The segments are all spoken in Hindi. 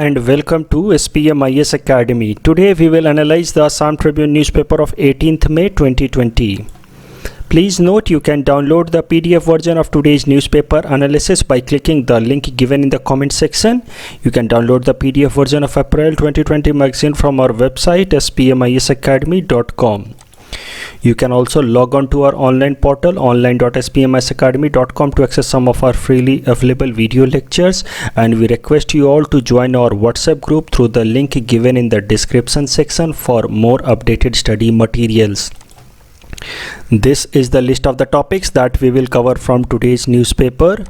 And welcome to SPMIS Academy. Today we will analyze the Assam Tribune newspaper of 18th May 2020. Please note you can download the PDF version of today's newspaper analysis by clicking the link given in the comment section. You can download the PDF version of April 2020 magazine from our website spmisacademy.com. You can also log on to our online portal online.spmisacademy.com to access some of our freely available video lectures, and we request you all to join our WhatsApp group through the link given in the description section for more updated study materials. This is the list of the topics that we will cover from today's newspaper,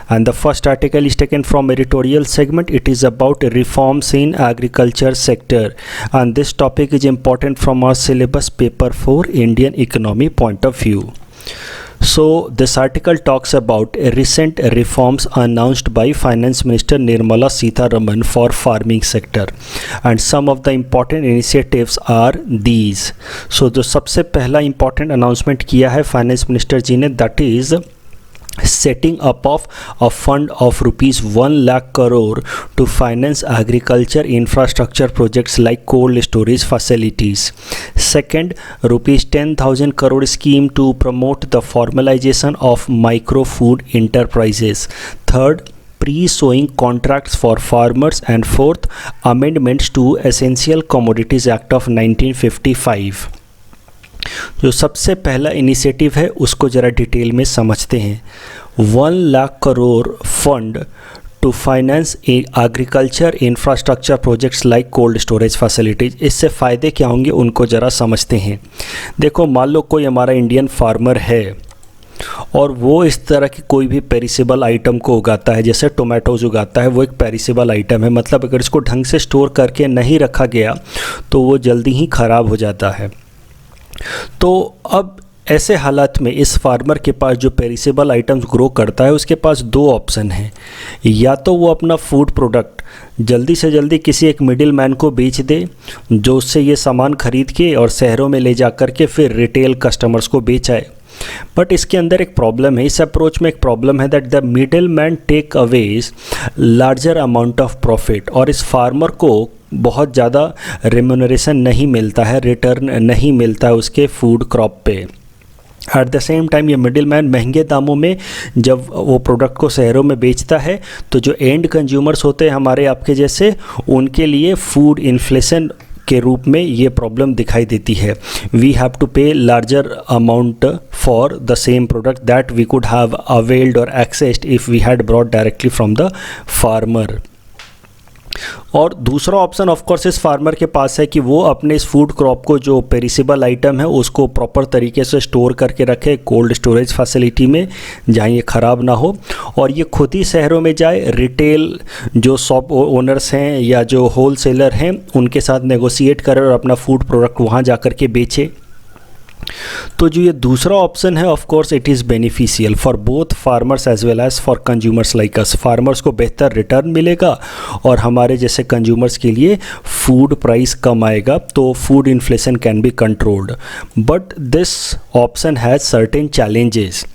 and the first article is taken from editorial segment. It is about reforms in agriculture sector, and this topic is important from our syllabus paper for Indian economy point of view. So this article talks about recent reforms announced by Finance Minister Nirmala Sitharaman for farming sector, and some of the important initiatives are these. So जो सबसे पहला important announcement किया है फाइनेंस मिनिस्टर जी ने, that is setting up of a fund of rupees 1 lakh crore to finance agriculture infrastructure projects like cold storage facilities. Second, rupees 10,000 crore scheme to promote the formalization of micro food enterprises. Third, pre-sowing contracts for farmers. And fourth, amendments to Essential Commodities Act of 1955. जो सबसे पहला इनिशिएटिव है उसको ज़रा डिटेल में समझते हैं. 1 lakh crore fund to finance agriculture infrastructure projects like cold storage facilities. इससे फ़ायदे क्या होंगे उनको ज़रा समझते हैं. देखो, मान लो कोई हमारा इंडियन फार्मर है और वो इस तरह की कोई भी पेरिसेबल आइटम को उगाता है, जैसे टोमेटोज़ उगाता है. वो एक पेरिसेबल आइटम है, मतलब अगर इसको ढंग से स्टोर करके नहीं रखा गया तो वो जल्दी ही ख़राब हो जाता है. तो अब ऐसे हालात में इस फार्मर के पास जो पेरिसेबल आइटम्स ग्रो करता है उसके पास दो ऑप्शन हैं. या तो वो अपना फूड प्रोडक्ट जल्दी से जल्दी किसी एक मिडिल मैन को बेच दे जो उससे ये सामान खरीद के और शहरों में ले जा कर के फिर रिटेल कस्टमर्स को बेचाए. बट इसके अंदर एक प्रॉब्लम है, इस अप्रोच में एक प्रॉब्लम है that the middle man take away larger amount of profit, और इस फार्मर को बहुत ज़्यादा रेम्यूनरेशन नहीं मिलता है, रिटर्न नहीं मिलता है उसके फूड क्रॉप पे. एट द सेम टाइम ये मिडिल मैन महंगे दामों में जब वो प्रोडक्ट को शहरों में बेचता है तो जो एंड कंज्यूमर्स होते हैं हमारे आपके जैसे, उनके लिए फूड इन्फ्लेशन के रूप में ये प्रॉब्लम दिखाई देती है. We have to pay larger amount for the same product that we could have availed or accessed if we had brought directly from the farmer. और दूसरा ऑप्शन ऑफ कोर्स इस फार्मर के पास है कि वो अपने इस फूड क्रॉप को जो पेरिसेबल आइटम है उसको प्रॉपर तरीके से स्टोर करके रखे कोल्ड स्टोरेज फैसिलिटी में जहाँ ये ख़राब ना हो, और ये खुद ही शहरों में जाए, रिटेल जो शॉप ओनर्स हैं या जो होल सेलर हैं उनके साथ नेगोशिएट करे और अपना फूड प्रोडक्ट वहाँ जा कर के बेचे. तो जो ये दूसरा ऑप्शन है of course it is beneficial for both farmers as well as for consumers like us. Farmers को बेहतर रिटर्न मिलेगा और हमारे जैसे कंज्यूमर्स के लिए फूड प्राइस कम आएगा, तो food inflation can be controlled. But this option has certain challenges.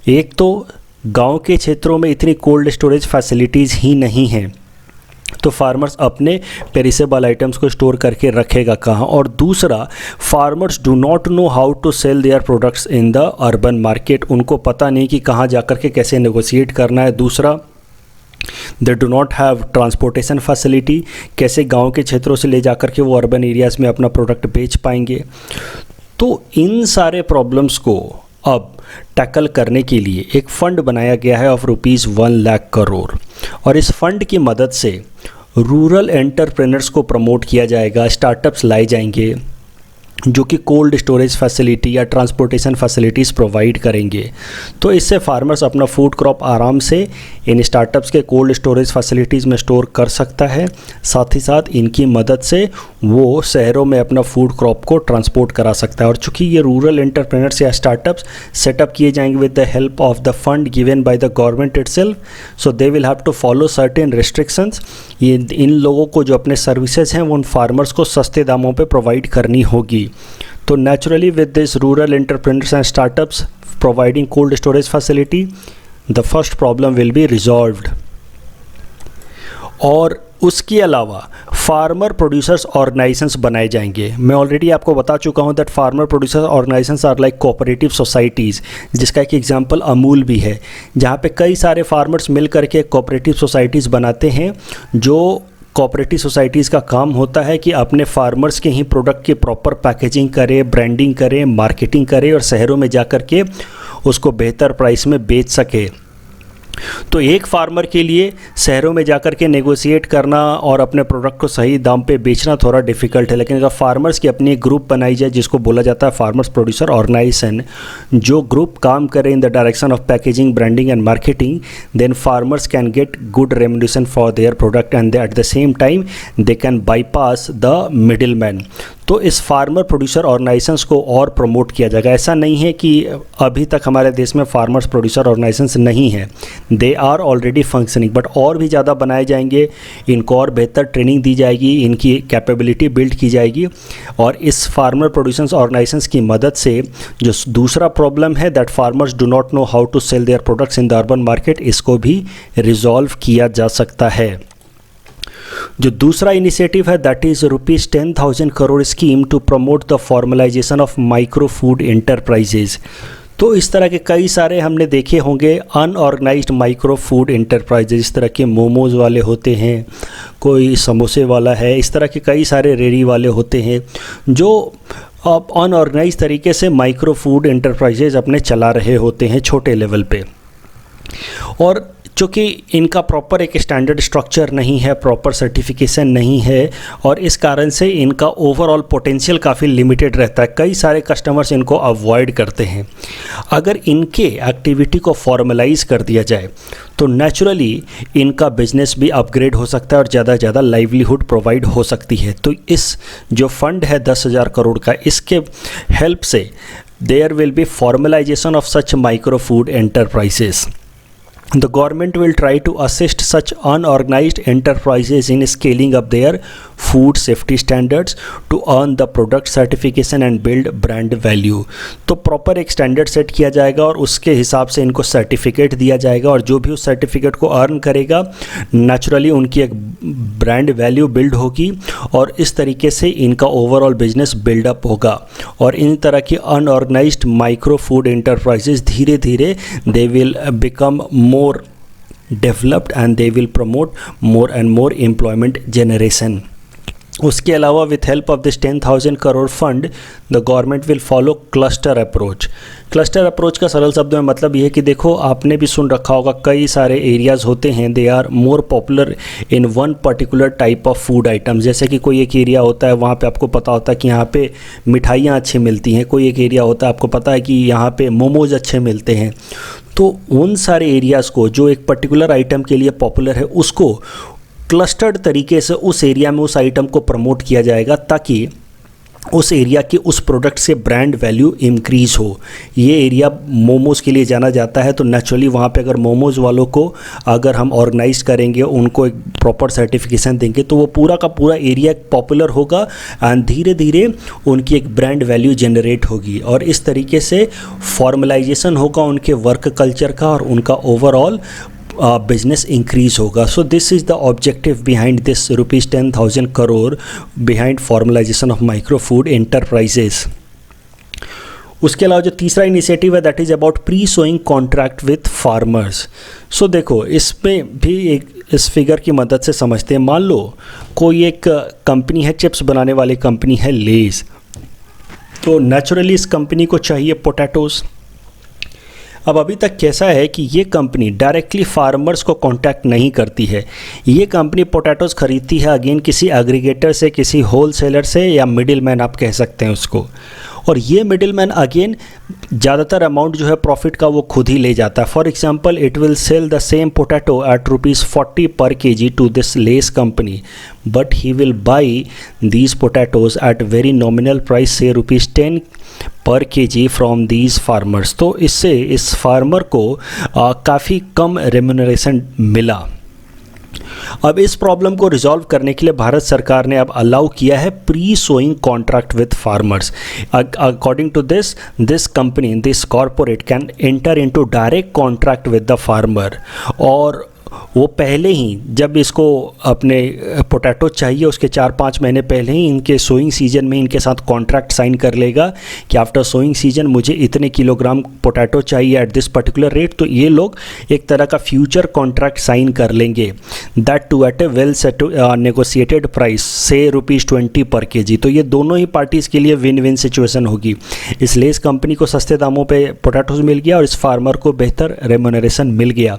एक तो गांव के क्षेत्रों में इतनी कोल्ड स्टोरेज फैसिलिटीज़ ही नहीं हैं, तो फार्मर्स अपने पेरिसेबल आइटम्स को स्टोर करके रखेगा कहाँ. और दूसरा, farmers do not know how to sell their products in the urban market. उनको पता नहीं कि कहाँ जा कर के कैसे नेगोशिएट करना है. दूसरा, they do not have transportation facility, कैसे गांव के क्षेत्रों से ले जा कर के वो अर्बन एरियाज़ में अपना प्रोडक्ट बेच पाएंगे. तो इन सारे प्रॉब्लम्स को अब टैकल करने के लिए एक फ़ंड बनाया गया है ऑफ रुपीज़ 1 लाख करोड़, और इस फंड की मदद से रूरल एंटरप्रेनर्स को प्रमोट किया जाएगा. स्टार्टअप्स लाए जाएंगे जो कि कोल्ड स्टोरेज फैसिलिटी या ट्रांसपोर्टेशन फैसिलिटीज़ प्रोवाइड करेंगे. तो इससे फार्मर्स अपना फूड क्रॉप आराम से इन स्टार्टअप्स के कोल्ड स्टोरेज फैसिलिटीज़ में स्टोर कर सकता है. साथ ही साथ इनकी मदद से वो शहरों में अपना फूड क्रॉप को ट्रांसपोर्ट करा सकता है. और चूँकि ये रूरल एंटरप्रेनर्स या स्टार्टअप्स सेटअप किए जाएंगे with the help of the fund given by the government itself, so they will have to follow certain restrictions. ये इन लोगों को जो अपने सर्विसेज हैं वो उन फार्मर्स को सस्ते दामों पे प्रोवाइड करनी होगी. तो naturally with this rural entrepreneurs and startups providing cold storage facility, the first problem will be resolved. और उसके अलावा फार्मर प्रोड्यूसर्स ऑर्गेनाइजेशंस बनाए जाएंगे। मैं ऑलरेडी आपको बता चुका हूं that farmer producers organisations are like cooperative societies, जिसका एक एग्जांपल अमूल भी है, जहां पे कई सारे फार्मर्स मिल करके कोऑपरेटिव सोसाइटीज़ बनाते हैं। जो कोऑपरेटिव सोसाइटीज़ का काम होता है कि अपने फार्मर्स के ही प्रोडक्ट की प्रॉपर पैकेजिंग करे, ब्रांडिंग करे, मार्केटिंग करे और शहरों में जा कर के उसको बेहतर प्राइस में बेच सके। तो एक फार्मर के लिए शहरों में जाकर के नेगोशिएट करना और अपने प्रोडक्ट को सही दाम पे बेचना थोड़ा डिफ़िकल्ट है, लेकिन अगर फार्मर्स की अपनी ग्रुप बनाई जाए जिसको बोला जाता है फार्मर्स प्रोड्यूसर ऑर्गेनाइजेशन, जो ग्रुप काम करे in the direction of packaging, branding and marketing, then farmers can get good remuneration for their product and at the same time they can bypass the middle man. तो इस फार्मर प्रोड्यूसर ऑर्गेनाइजेशंस को और प्रमोट किया जाएगा। ऐसा नहीं है कि अभी तक हमारे देश में फार्मर्स प्रोड्यूसर ऑर्गेनाइजेशंस नहीं है, they are already functioning, but और भी ज़्यादा बनाए जाएंगे, इनको और बेहतर ट्रेनिंग दी जाएगी, इनकी कैपेबिलिटी बिल्ड की जाएगी और इस फार्मर प्रोड्यूसर्स ऑर्गेनाइजेशंस की मदद से जो दूसरा प्रॉब्लम है that farmers do not know how to sell their products in the urban market, इसको भी रिजॉल्व किया जा सकता है। जो दूसरा इनिशिएटिव है that is ₹10,000 crore scheme to promote the formalisation of micro food enterprises. तो इस तरह के कई सारे हमने देखे होंगे अनऑर्गेनाइज्ड माइक्रो फूड एंटरप्राइजेज, इस तरह के मोमोज़ वाले होते हैं, कोई समोसे वाला है, इस तरह के कई सारे रेडी वाले होते हैं जो अनऑर्गेनाइज तरीके से माइक्रो फूड एंटरप्राइजेज अपने चला रहे होते हैं छोटे लेवल पे। और चूँकि इनका प्रॉपर एक स्टैंडर्ड स्ट्रक्चर नहीं है, प्रॉपर सर्टिफिकेशन नहीं है और इस कारण से इनका ओवरऑल पोटेंशियल काफ़ी लिमिटेड रहता है, कई सारे कस्टमर्स इनको अवॉइड करते हैं। अगर इनके एक्टिविटी को फॉर्मलाइज कर दिया जाए तो नेचुरली इनका बिजनेस भी अपग्रेड हो सकता है और ज़्यादा से ज़्यादा लाइवलीहुड प्रोवाइड हो सकती है। तो इस जो फंड है 10,000 करोड़ का, इसके हेल्प से there will be formalisation of such micro food enterprises. The government will try to assist such unorganized enterprises in scaling up their food safety standards to earn the product certification and build brand value। तो प्रॉपर एक स्टैंडर्ड सेट किया जाएगा और उसके हिसाब से इनको सर्टिफिकेट दिया जाएगा और जो भी उस सर्टिफिकेट को अर्न करेगा नेचुरली उनकी एक ब्रांड वैल्यू बिल्ड होगी और इस तरीके से इनका ओवरऑल बिजनेस बिल्डअप होगा। और इन तरह की अनऑर्गेनाइज्ड माइक्रो फूड एंटरप्राइजेज धीरे धीरे they will become more developed and they will promote more and more employment generation। उसके अलावा with help of this 10,000 crore fund the government will follow cluster approach. Cluster approach का सरल शब्दों में मतलब ये है कि देखो, आपने भी सुन रखा होगा कई सारे एरियाज़ होते हैं, they are more popular in one particular type of food item. जैसे कि कोई एक एरिया होता है वहाँ पे आपको पता होता है कि यहाँ पे मिठाइयाँ अच्छी मिलती हैं, कोई एक एरिया होता है आपको पता है कि यहाँ पे मोमोज़ अच्छे मिलते हैं। तो उन सारे एरियाज़ को जो एक पर्टिकुलर आइटम के लिए पॉपुलर है उसको क्लस्टर्ड तरीके से उस एरिया में उस आइटम को प्रमोट किया जाएगा ताकि उस एरिया के उस प्रोडक्ट से ब्रांड वैल्यू इंक्रीज़ हो। ये एरिया मोमोज़ के लिए जाना जाता है तो नेचुरली वहाँ पे अगर मोमोज़ वालों को अगर हम ऑर्गेनाइज करेंगे, उनको एक प्रॉपर सर्टिफिकेशन देंगे तो वो पूरा का पूरा एरिया पॉपुलर होगा एंड धीरे धीरे उनकी एक ब्रांड वैल्यू जनरेट होगी और इस तरीके से फॉर्मलाइजेशन होगा उनके वर्क कल्चर का और उनका ओवरऑल business increase होगा। So this is the objective behind this ₹10,000 crore behind formalization of micro food enterprises। उसके अलावा जो तीसरा इनिशिएटिव है that is about pre sowing contract with farmers. So देखो, इसमें भी एक इस फिगर की मदद से समझते हैं। मान लो कोई एक कंपनी है, चिप्स बनाने वाली कंपनी है लेज़, तो नेचुरली इस कंपनी को चाहिए पोटैटोज़। अब अभी तक कैसा है कि ये कंपनी डायरेक्टली फार्मर्स को कांटेक्ट नहीं करती है, ये कंपनी पोटैटोज़ ख़रीदती है अगेन किसी एग्रीगेटर से, किसी होलसेलर से या मिडिल मैन आप कह सकते हैं उसको। और ये मिडिल मैन अगेन ज़्यादातर अमाउंट जो है प्रॉफिट का वो खुद ही ले जाता है। For example it will sell the same potato at ₹40 per kg to this less company, but he will buy these potatoes at very nominal price से ₹10 पर kg फ्रॉम दीज फार्मर्स। तो इससे इस फार्मर को काफ़ी कम रेम्यूनरेशन मिला। अब इस प्रॉब्लम को रिजॉल्व करने के लिए भारत सरकार ने अब अलाउ किया है pre sowing contract with farmers. According to this company, this corporate can enter into direct contract with the farmer और वो पहले ही जब इसको अपने पोटैटो चाहिए उसके 4-5 महीने पहले ही इनके सोइंग सीजन में इनके साथ कॉन्ट्रैक्ट साइन कर लेगा कि आफ्टर सोइंग सीजन मुझे इतने किलोग्राम पोटैटो चाहिए एट दिस पर्टिकुलर रेट। तो ये लोग एक तरह का फ्यूचर कॉन्ट्रैक्ट साइन कर लेंगे, that to at a well set negotiated price से ₹20 पर केजी। तो ये दोनों ही पार्टीज़ के लिए विन विन सिचुएशन होगी। इसलिए इस कंपनी को सस्ते दामों पे पोटैटोज मिल गया और इस फार्मर को बेहतर रेम्यूनरेशन मिल गया,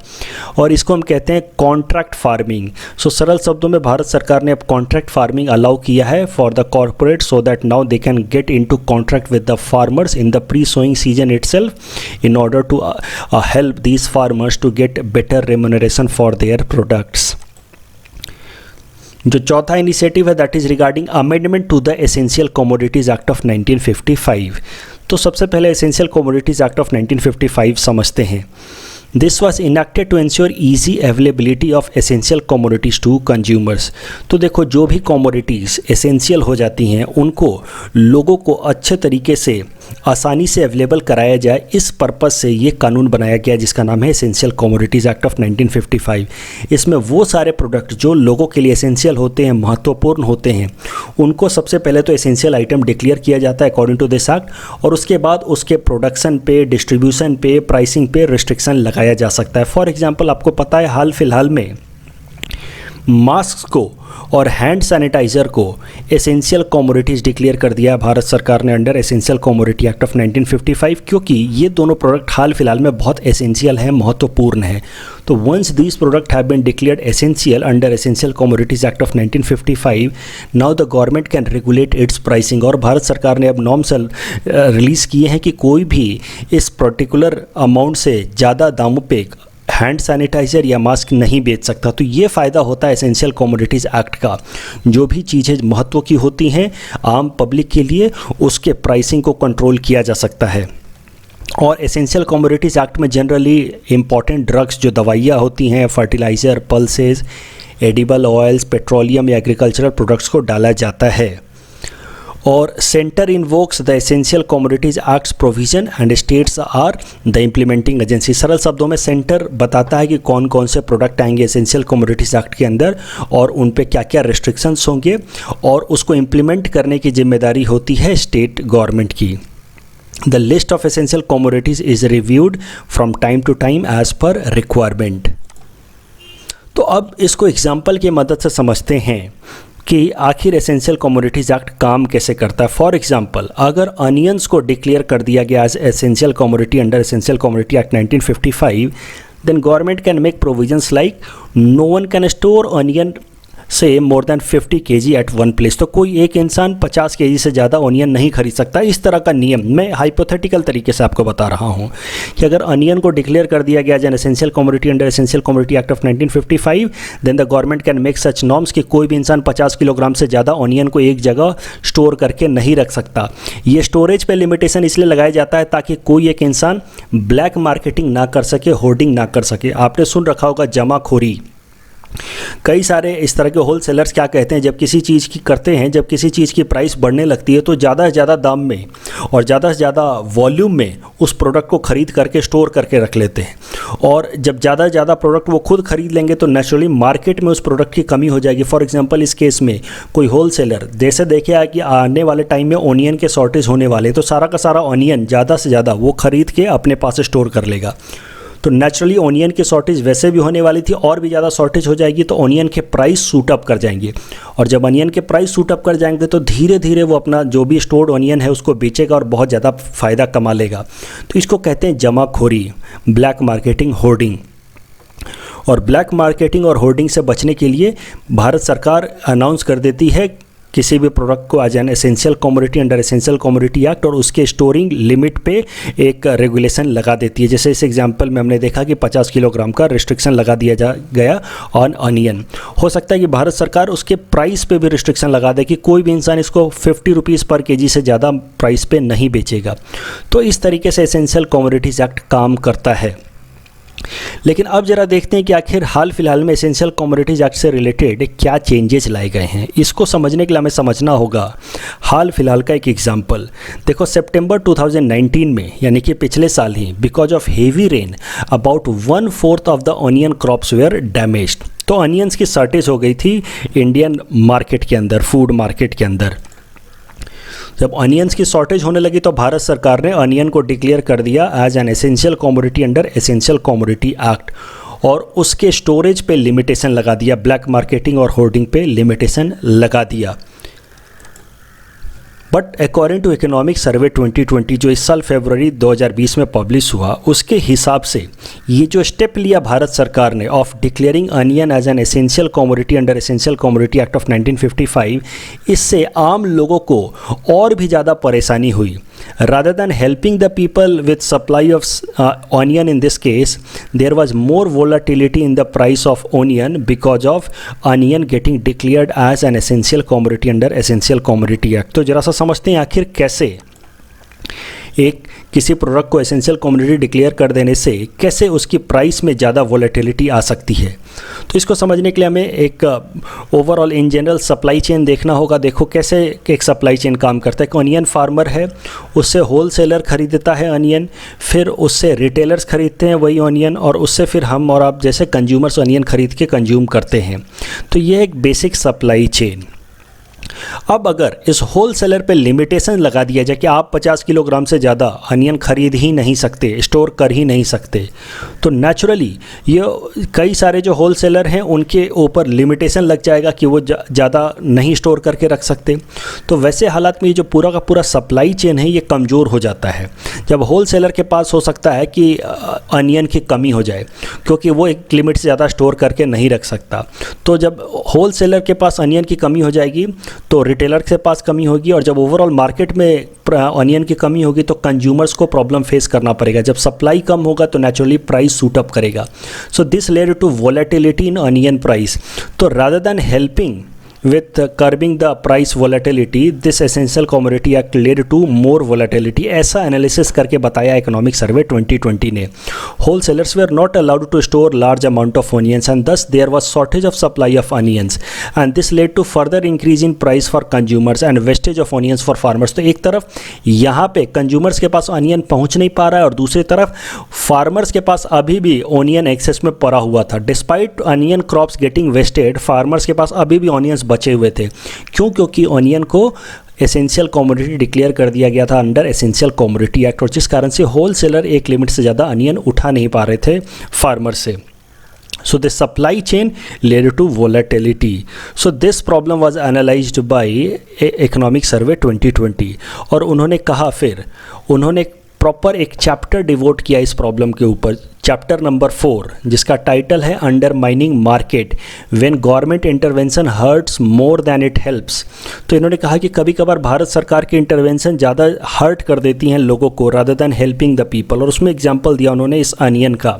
और इसको हम कहते हैं कॉन्ट्रैक्ट फार्मिंग। सो सरल शब्दों में भारत सरकार ने अब कॉन्ट्रैक्ट फार्मिंग अलाउ किया है for the corporate, so that now they can get into contract with the farmers in the pre sowing season itself in order to help these farmers to get better remuneration for their products. जो चौथा इनिशिएटिव है that is regarding amendment to the essential commodities act of 1955। तो सबसे पहले एसेंशियल कमोडिटीज़ एक्ट ऑफ 1955 समझते हैं। This was enacted to ensure easy availability of essential commodities to consumers. तो देखो, जो भी कमोडिटीज़ एसेंशियल हो जाती हैं उनको लोगों को अच्छे तरीके से आसानी से अवेलेबल कराया जाए, इस पर्पज़ से ये कानून बनाया गया जिसका नाम है एसेंशियल कमोडिटीज़ एक्ट ऑफ 1955। इसमें वो सारे प्रोडक्ट जो लोगों के लिए एसेंशियल होते हैं, महत्वपूर्ण होते हैं, उनको सबसे पहले तो एसेंशियल आइटम डिक्लेयर किया जाता है अकॉर्डिंग टू दिस एक्ट, और उसके बाद उसके प्रोडक्शन पे, डिस्ट्रीब्यूशन पे, प्राइसिंग पे रिस्ट्रिक्शन लगाया जा सकता है। फॉर एग्जाम्पल, आपको पता है हाल फिलहाल में मास्क को और हैंड सैनिटाइज़र को एसेंशियल कमोडिटीज़ डिक्लेयर कर दिया है भारत सरकार ने under essential commodity act of 1955, क्योंकि ये दोनों प्रोडक्ट हाल फिलहाल में बहुत एसेंशियल हैं, महत्वपूर्ण हैं। तो once these product have been declared essential under essential commodities act of 1955, now the government can regulate its pricing. और भारत सरकार ने अब नॉर्म्स रिलीज़ किए हैं कि कोई भी इस पर्टिकुलर अमाउंट से ज़्यादा दामों पे हैंड सैनिटाइज़र या मास्क नहीं बेच सकता। तो ये फ़ायदा होता है एसेंशियल कमोडिटीज़ एक्ट का। जो भी चीज़ें महत्व की होती हैं आम पब्लिक के लिए, उसके प्राइसिंग को कंट्रोल किया जा सकता है। और एसेंशियल कमोडिटीज़ एक्ट में जनरली इंपॉर्टेंट ड्रग्स, जो दवाइयाँ होती हैं, fertiliser, pulses, edible oils, petroleum या एग्रीकल्चरल प्रोडक्ट्स को डाला जाता है। और centre invokes the essential commodities act's provision and states are the implementing agency. सरल शब्दों में सेंटर बताता है कि कौन कौन से प्रोडक्ट आएंगे एसेंशियल कमोडिटीज़ एक्ट के अंदर और उन पे क्या क्या रिस्ट्रिक्शंस होंगे, और उसको इम्प्लीमेंट करने की जिम्मेदारी होती है स्टेट गवर्नमेंट की। The list of essential commodities is reviewed from time to time as per requirement. तो अब इसको एग्जाम्पल की मदद से समझते हैं कि आखिर एसेंशियल कमोडिटीज़ एक्ट काम कैसे करता है। फॉर एग्जांपल, अगर अनियंस को डिक्लेयर कर दिया गया as essential commodity under essential commodity act 1955, then government can make provisions like no one can store onion से more than 50 kg at one place. तो कोई एक इंसान 50 kg से ज़्यादा ऑनियन नहीं खरीद सकता। इस तरह का नियम मैं हाइपोथेटिकल तरीके से आपको बता रहा हूँ कि अगर अनियन को डिक्लेयर कर दिया गया as essential commodity under essential commodity act of 1955, then the government can make such norms कि कोई भी इंसान 50 किलोग्राम से ज़्यादा ऑनियन को एक जगह स्टोर करके नहीं रख सकता। ये स्टोरेज पे लिमिटेशन इसलिए लगाया जाता है ताकि कोई एक इंसान ब्लैक मार्केटिंग ना कर सके, होर्डिंग ना कर सके। आपने सुन रखा होगा जमाखोरी। कई सारे इस तरह के होलसेलर्स क्या कहते हैं, जब किसी चीज़ की करते हैं, जब किसी चीज़ की प्राइस बढ़ने लगती है तो ज़्यादा से ज़्यादा दाम में और ज़्यादा से ज़्यादा वॉल्यूम में उस प्रोडक्ट को ख़रीद करके स्टोर करके रख लेते हैं, और जब ज़्यादा से ज़्यादा प्रोडक्ट वो खुद खरीद लेंगे तो नेचुरली मार्केट में उस प्रोडक्ट की कमी हो जाएगी। फॉर एग्जांपल, इस केस में कोई होलसेलर जैसे देखे कि आने वाले टाइम में ऑनियन के शॉर्टेज होने वाले, तो सारा का सारा ऑनियन ज़्यादा से ज़्यादा वो ख़रीद के अपने पास स्टोर कर लेगा। तो नेचुरली ऑनियन की शॉर्टेज वैसे भी होने वाली थी, और भी ज़्यादा शॉर्टेज हो जाएगी तो ऑनियन के प्राइस सूट अप कर जाएंगे, और जब ऑनियन के प्राइस सूट अप कर जाएंगे तो धीरे धीरे वो अपना जो भी स्टोर्ड ऑनियन है उसको बेचेगा और बहुत ज़्यादा फ़ायदा कमा लेगा। तो इसको कहते हैं जमाखोरी, ब्लैक मार्केटिंग, होर्डिंग। और ब्लैक मार्केटिंग और होर्डिंग से बचने के लिए भारत सरकार अनाउंस कर देती है किसी भी प्रोडक्ट को as an essential commodity under essential commodity act, और उसके स्टोरिंग लिमिट पे एक रेगुलेशन लगा देती है। जैसे इस एग्जांपल में हमने देखा कि 50 किलोग्राम का रिस्ट्रिक्शन लगा दिया गया ऑन अनियन। हो सकता है कि भारत सरकार उसके प्राइस पे भी रिस्ट्रिक्शन लगा दे कि कोई भी इंसान इसको 50 रुपीज़ पर केजी से ज़्यादा प्राइस पे नहीं बेचेगा। तो इस तरीके से एसेंशियल कमोडिटीज़ एक्ट काम करता है। लेकिन अब जरा देखते हैं कि आखिर हाल फिलहाल में एसेंशियल कमोडिटीज एक्ट से रिलेटेड क्या चेंजेस लाए गए हैं। इसको समझने के लिए हमें समझना होगा हाल फिलहाल का एक एग्जांपल। देखो सितंबर 2019 में यानी कि पिछले साल ही because of heavy rain about 1/4 of the onion crops were damaged. तो अनियंस की शॉर्टेज हो गई थी इंडियन मार्केट के अंदर, फूड मार्केट के अंदर। जब अनियंस की शॉर्टेज होने लगी तो भारत सरकार ने अनियन को डिक्लेयर कर दिया as an essential commodity under essential commodity act और उसके स्टोरेज पे लिमिटेशन लगा दिया, ब्लैक मार्केटिंग और होर्डिंग पे लिमिटेशन लगा दिया। But according to economic survey 2020 जो इस साल फरवरी 2020 में पब्लिश हुआ, उसके हिसाब से ये जो स्टेप लिया भारत सरकार ने of declaring onion as an essential commodity under essential commodity act of 1955, इससे आम लोगों को और भी ज़्यादा परेशानी हुई। Rather than helping the people with supply of onion in this case, there was more volatility in the price of onion because of onion getting declared as an essential commodity under Essential Commodity Act। तो जरा सा समझते हैं आखिर कैसे एक किसी प्रोडक्ट को एसेंशियल कमोडिटी डिक्लेयर कर देने से कैसे उसकी प्राइस में ज़्यादा वॉलेटिलिटी आ सकती है। तो इसको समझने के लिए हमें एक overall in general supply chain देखना होगा। देखो कैसे एक सप्लाई चेन काम करता है। एक अनियन फार्मर है, उससे होलसेलर खरीदता है अनियन, फिर उससे रिटेलर्स खरीदते हैं वही अनियन, और उससे फिर हम और आप जैसे कंज्यूमर्स अनियन खरीद के कंज्यूम करते हैं। तो ये एक बेसिक सप्लाई चेन। अब अगर इस होल सेलर पे लिमिटेशन लगा दिया जाए कि आप 50 किलोग्राम से ज़्यादा अनियन खरीद ही नहीं सकते, स्टोर कर ही नहीं सकते, तो नेचुरली ये कई सारे जो होल सेलर हैं उनके ऊपर लिमिटेशन लग जाएगा कि वो ज़्यादा नहीं स्टोर करके रख सकते। तो वैसे हालात में ये जो पूरा का पूरा सप्लाई चेन है ये कमज़ोर हो जाता है। जब होल सेलर के पास हो सकता है कि अनियन की कमी हो जाए क्योंकि वो एक लिमिट से ज़्यादा स्टोर करके नहीं रख सकता। तो जब होल सेलर के पास अनियन की कमी हो जाएगी तो रिटेलर के पास कमी होगी, और जब ओवरऑल मार्केट में अनियन की कमी होगी तो कंज्यूमर्स को प्रॉब्लम फेस करना पड़ेगा। जब सप्लाई कम होगा तो नेचुरली प्राइस सूट अप करेगा। So this led to volatility in onion price. तो rather than helping with curbing the price volatility, this essential commodity act led to more volatility। ऐसा एनालिसिस करके बताया इकोनॉमिक सर्वे 2020 ने। Wholesalers were not allowed to store large amount of onions and thus there was shortage of supply of onions and this led to further increase in price for consumers and wastage of onions for farmers। तो एक तरफ यहाँ पे कंज्यूमर्स के पास अनियन पहुँच नहीं पा रहा है और दूसरी तरफ फार्मर्स के पास अभी भी ऑनियन एक्सेस में पड़ा हुआ था। Despite onion crops getting wasted, farmers के पास अभी भी ऑनियंस बचे हुए थे। क्यों? क्योंकि ऑनियन को एसेंशियल कमोडिटी डिक्लेयर कर दिया गया था अंडर एसेंशियल कमोडिटी एक्ट, और जिस कारण से होल सेलर एक लिमिट से ज़्यादा अनियन उठा नहीं पा रहे थे फार्मर से। So the supply chain led to volatility. So this problem was analyzed by Economic Survey 2020 और उन्होंने कहा, फिर उन्होंने प्रॉपर एक चैप्टर डिवोट किया इस प्रॉब्लम के ऊपर, चैप्टर नंबर 4, जिसका टाइटल है undermining market when government intervention hurts more than it helps. तो इन्होंने कहा कि कभी कभार भारत सरकार की इंटरवेंशन ज़्यादा हर्ट कर देती हैं लोगों को rather than helping the people, और उसमें एग्जांपल दिया उन्होंने इस अनियन का।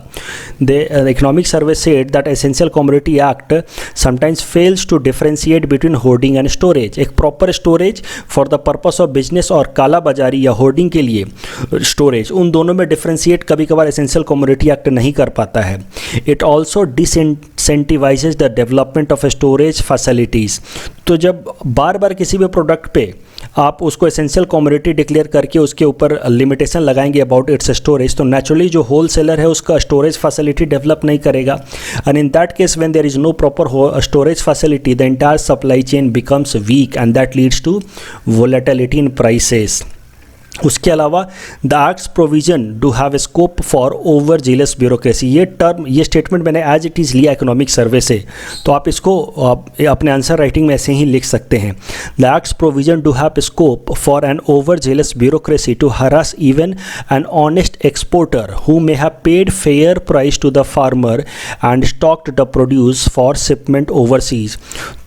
The economic survey said that essential commodity act sometimes fails to differentiate between hoarding and storage. एक proper storage for the purpose of business और काला बाजारी या होर्डिंग के लिए स्टोरेज, उन दोनों में डिफरेंशिएट कभी कभार एसेंशियल कमोडिटी एक्ट नहीं कर पाता है। It also disincentivises the development of storage facilities. तो जब बार बार किसी भी प्रोडक्ट पे आप उसको एसेंशियल कमोडिटी डिक्लेयर करके उसके ऊपर लिमिटेशन लगाएंगे अबाउट इट्स स्टोरेज, तो नेचुरली जो होल सेलर है उसका स्टोरेज फैसिलिटी डेवलप नहीं करेगा, and in that case when there is no proper storage facility the entire supply chain becomes weak and that leads to volatility in prices. उसके अलावा the act's provision do have scope for over zealous bureaucracy. ये स्टेटमेंट मैंने एज इट इज़ लिया इकोनॉमिक सर्वे से, तो आप इसको अपने आंसर राइटिंग में ऐसे ही लिख सकते हैं। The act's provision do have scope for an over zealous bureaucracy to harass even an honest exporter who may have paid fair price to the farmer and stocked the produce for shipment overseas.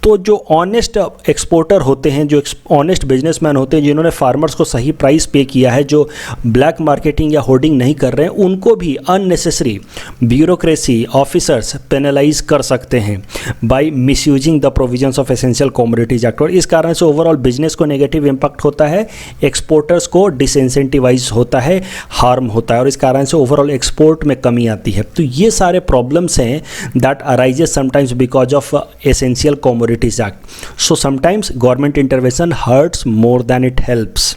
तो जो ऑनेस्ट एक्सपोर्टर होते हैं, जो ऑनेस्ट बिजनेसमैन होते हैं, जिन्होंने फार्मर्स को सही प्राइस पे किया है, जो ब्लैक मार्केटिंग या होर्डिंग नहीं कर रहे हैं, उनको भी अननेसेसरी ब्यूरोक्रेसी ऑफिसर्स पेनलाइज कर सकते हैं by misusing the provisions of essential commodities act. और इस कारण से ओवरऑल बिजनेस को नेगेटिव इम्पैक्ट होता है, एक्सपोर्टर्स को डिसइंसेंटिवाइज होता है, हार्म होता है, और इस कारण से ओवरऑल एक्सपोर्ट में कमी आती है। तो ये सारे प्रॉब्लम्स हैं that arises sometimes because of essential commodities act. So sometimes government intervention hurts more than it helps.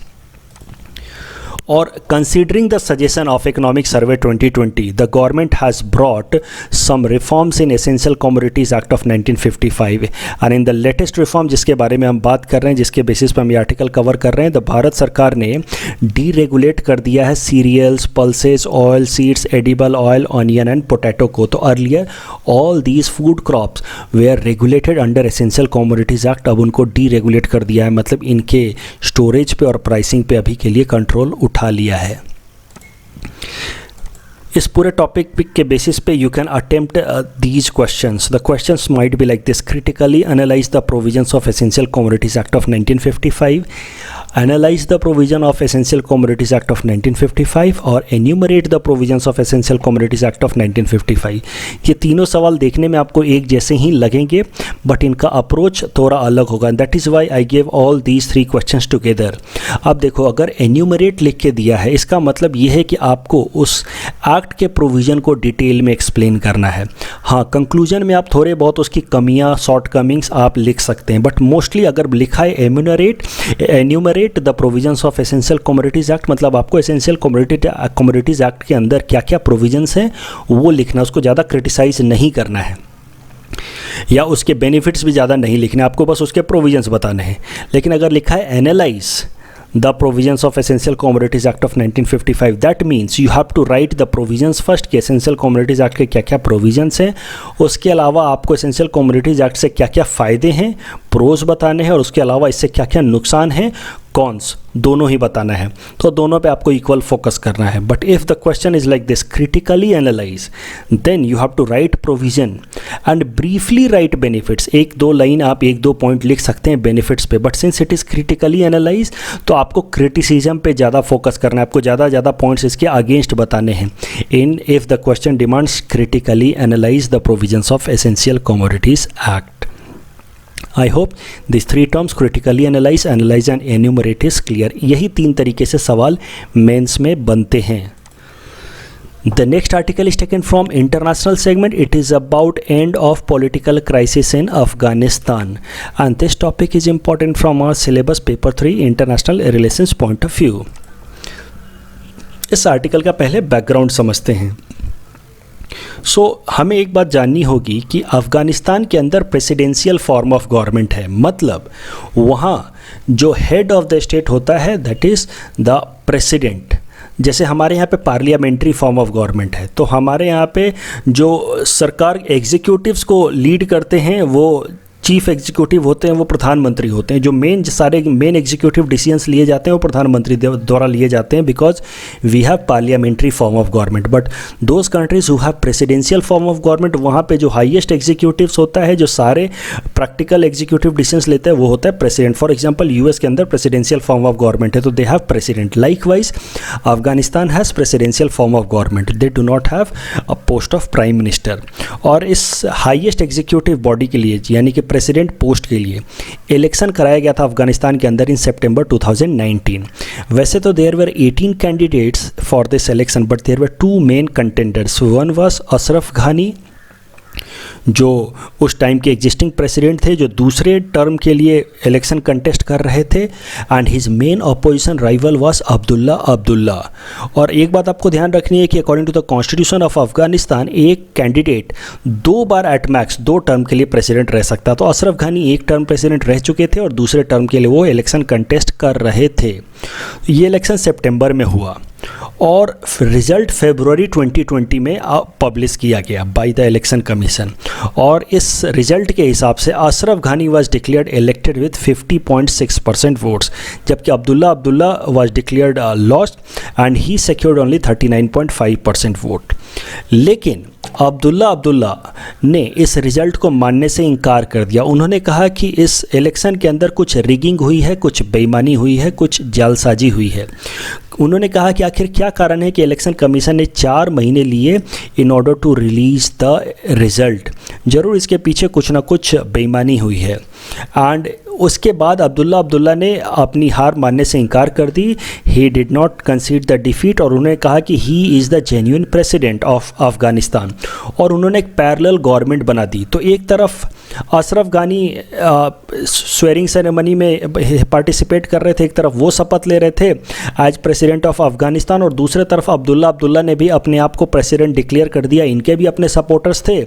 Or considering the suggestion of Economic Survey 2020, the government has brought some reforms in Essential Commodities Act of 1955, and in the latest reform जिसके बारे में हम बात कर रहे हैं, जिसके बेसिस पर हम ये आर्टिकल कवर कर रहे हैं, तो भारत सरकार ने डीरेगुलेट कर दिया है cereals, pulses, oil seeds, edible oil, onion and potato को। तो earlier all these food crops were regulated under essential commodities act, अब उनको डीरेगुलेट कर दिया है, मतलब इनके स्टोरेज पे और प्राइसिंग पे अभी के लिए कंट्रोल उठा लिया है। इस पूरे टॉपिक के बेसिस पे you can attempt these questions. The questions might be like this: critically analyse the provisions of essential commodities act of 1955, analyze the provision of Essential Commodities Act of 1955 और enumerate the provisions of Essential Commodities Act of 1955। ये तीनों सवाल देखने में आपको एक जैसे ही लगेंगे, बट इनका अप्रोच थोड़ा अलग होगा। That is why I gave all these 3 questions together. अब देखो, अगर enumerate लिख के दिया है, इसका मतलब ये है कि आपको उस एक्ट के प्रोविज़न को डिटेल में एक्सप्लेन करना है। हाँ, कंक्लूजन में आप थोड़े बहुत उसकी कमियाँ, शॉर्ट कमिंग्स आप लिख सकते हैं, बट मोस्टली अगर लिखा है enumerate the provisions of essential commodities act, मतलब आपको एसेंशियल कमोडिटीज एक्ट के अंदर क्या क्या प्रोविजंस हैं वो लिखना, उसको ज़्यादा क्रिटिसाइज नहीं करना है या उसके बेनिफिट्स भी ज़्यादा नहीं लिखने, आपको बस उसके प्रोविजंस बताने हैं। लेकिन अगर लिखा है analyse the provisions of Essential Commodities Act of 1955, that means you have to write the provisions first कि Essential Commodities Act के क्या क्या provisions हैं, उसके अलावा आपको Essential Commodities Act से क्या क्या फ़ायदे हैं, प्रोज बताने हैं, और उसके अलावा इससे क्या क्या नुकसान हैं, कॉन्स, दोनों ही बताना है। तो दोनों पे आपको इक्वल फोकस करना है। But if the question is like this, critically analyse, then you have to write provision and briefly write benefits. 1-2 line आप 1-2 पॉइंट लिख सकते हैं बेनिफिट्स पे, but since it is critically analyse तो आपको क्रिटिसिज्म पे ज़्यादा फोकस करना है, आपको ज़्यादा पॉइंट्स इसके अगेंस्ट बताने हैं। इन if the question demands critically analyse the provisions of essential commodities act. I hope this 3 terms critically analyse, analyse and enumerate is clear. यही 3 तरीके से सवाल मेंस में बनते हैं। The next article is taken from international segment. It is about end of political crisis in Afghanistan, and this topic is important from our syllabus paper 3 international relations point of view. इस आर्टिकल का पहले बैकग्राउंड समझते हैं। हमें एक बात जाननी होगी कि अफ़गानिस्तान के अंदर प्रेसिडेंशियल फॉर्म ऑफ गवर्नमेंट है, मतलब वहाँ जो हेड ऑफ द स्टेट होता है दैट इज़ द प्रेसिडेंट। जैसे हमारे यहाँ पे पार्लियामेंट्री फॉर्म ऑफ गवर्नमेंट है, तो हमारे यहाँ पे जो सरकार एग्जीक्यूटिव्स को लीड करते हैं वो चीफ एग्जीक्यूटिव होते हैं, वो प्रधानमंत्री होते हैं। जो मेन एग्जीक्यूटिव डिसीजंस लिए जाते हैं वो प्रधानमंत्री द्वारा लिए जाते हैं, because we have parliamentary form of government. But those countries who have presidential form of government, वहाँ पे जो हाईएस्ट एग्जीक्यूटिव्स होता है, जो सारे प्रैक्टिकल एग्जीक्यूटिव डिसीजंस लेते हैं, वो होता है प्रेसिडेंट। फॉर एग्जाम्पल यूएस के अंदर प्रेसिडेंशियल फॉर्म ऑफ गवर्नमेंट है, तो they have president. Likewise Afghanistan has presidential form of government, they do not have a post of prime minister. और इस हाईएस्ट एग्जीक्यूटिव बॉडी के लिए, यानी कि प्रेसिडेंट पोस्ट के लिए इलेक्शन कराया गया था अफगानिस्तान के अंदर इन सितंबर 2019। वैसे तो there were 18 candidates for this election, but there were 2 main contenders. One was Ashraf Ghani, जो उस टाइम के एग्जिस्टिंग प्रेसिडेंट थे, जो दूसरे टर्म के लिए इलेक्शन कंटेस्ट कर रहे थे, and his main opposition rival was Abdullah. और एक बात आपको ध्यान रखनी है कि according to the constitution of Afghanistan, एक कैंडिडेट 2 बार एट मैक्स 2 टर्म के लिए प्रेसिडेंट रह सकता। तो अशरफ घानी 1 टर्म प्रेसिडेंट रह चुके थे और दूसरे टर्म के लिए वो इलेक्शन कंटेस्ट कर रहे थे। ये इलेक्शन सितंबर में हुआ और रिजल्ट फरवरी 2020 में पब्लिश किया गया बाय द इलेक्शन कमीशन। और इस रिजल्ट के हिसाब से Ashraf Ghani was declared elected with 50.6% votes, जबकि Abdullah was declared lost and he secured only 39.5% vote. लेकिन अब्दुल्ला ने इस रिज़ल्ट को मानने से इनकार कर दिया। उन्होंने कहा कि इस इलेक्शन के अंदर कुछ रिगिंग हुई है, कुछ बेईमानी हुई है, कुछ जालसाजी हुई है। उन्होंने कहा कि आखिर क्या कारण है कि इलेक्शन कमीशन ने 4 महीने लिए in order to release the result. ज़रूर इसके पीछे कुछ ना कुछ बेईमानी हुई है। एंड उसके बाद अब्दुल्ला ने अपनी हार मानने से इनकार कर दी। He did not concede the defeat और उन्होंने कहा कि he is the genuine president of Afghanistan और उन्होंने एक पैरेलल गवर्नमेंट बना दी। तो एक तरफ अशरफ गानी स्वेरिंग सेरेमनी में पार्टिसिपेट कर रहे थे, एक तरफ वो शपथ ले रहे थे एज प्रेसिडेंट ऑफ अफ़गानिस्तान, और दूसरे तरफ अब्दुल्ला ने भी अपने आप को प्रेसिडेंट डिक्लेयर कर दिया। इनके भी अपने सपोर्टर्स थे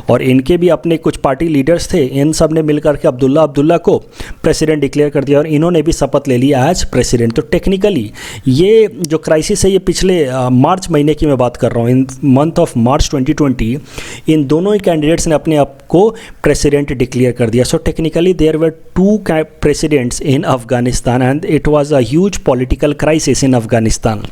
और इनके भी अपने कुछ पार्टी लीडर्स थे। इन सब ने मिलकर के अब्दुल्ला को प्रेसिडेंट डिक्लेयर कर दिया और इन्होंने भी शपथ ले लिया एज प्रेसिडेंट। तो टेक्निकली ये जो क्राइसिस है ये पिछले मार्च महीने की मैं बात कर रहा हूँ, इन मंथ ऑफ मार्च 2020 इन दोनों ही कैंडिडेट्स ने अपने आप को प्रेसिडेंट डिक्लेयर कर दिया। So technically there were 2 presidents in Afghanistan and it was a huge political crisis in Afghanistan.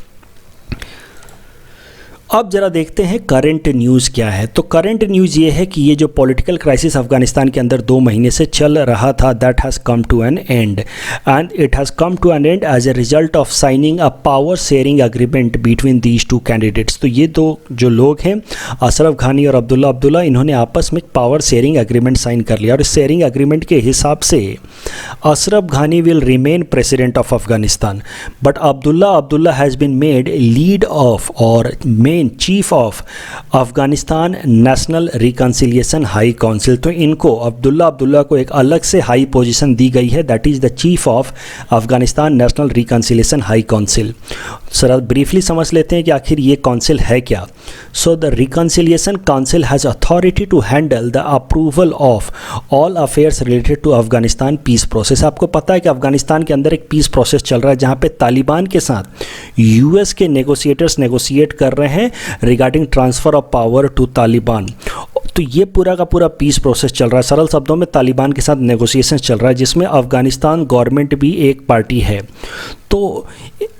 अब ज़रा देखते हैं करंट न्यूज़ क्या है। तो करंट न्यूज़ ये है कि ये जो पॉलिटिकल क्राइसिस अफ़गानिस्तान के अंदर 2 महीने से चल रहा था, that has come to an end and it has come to an end as a result of signing a power sharing agreement between these 2 candidates. तो ये 2 जो लोग हैं अशरफ घानी और अब्दुल्ला इन्होंने आपस में पावर शेयरिंग एग्रीमेंट साइन कर लिया और इस शेयरिंग एग्रीमेंट के हिसाब से Ashraf Ghani will remain president of Afghanistan but Abdullah has been made lead of or main chief of Afghanistan national reconciliation high council. तो इनको अब्दुल्ला को एक अलग से हाई पोजीशन दी गई है, that is the chief of Afghanistan national reconciliation high council. Sir briefly समझ लेते हैं कि आखिर ये काउंसिल है क्या। So the reconciliation council has authority to handle the approval of all affairs related to Afghanistan peace process. आपको पता है कि अफगानिस्तान के अंदर एक पीस प्रोसेस चल रहा है जहाँ पे तालिबान के साथ यूएस के नेगोशिएटर्स नेगोशिएट कर रहे हैं regarding transfer of power to Taliban. तो ये पूरा का पूरा पीस प्रोसेस चल रहा है। सरल शब्दों में तालिबान के साथ नेगोशिएशन चल रहा है जिसमें अफ़गानिस्तान गवर्नमेंट भी एक पार्टी है। तो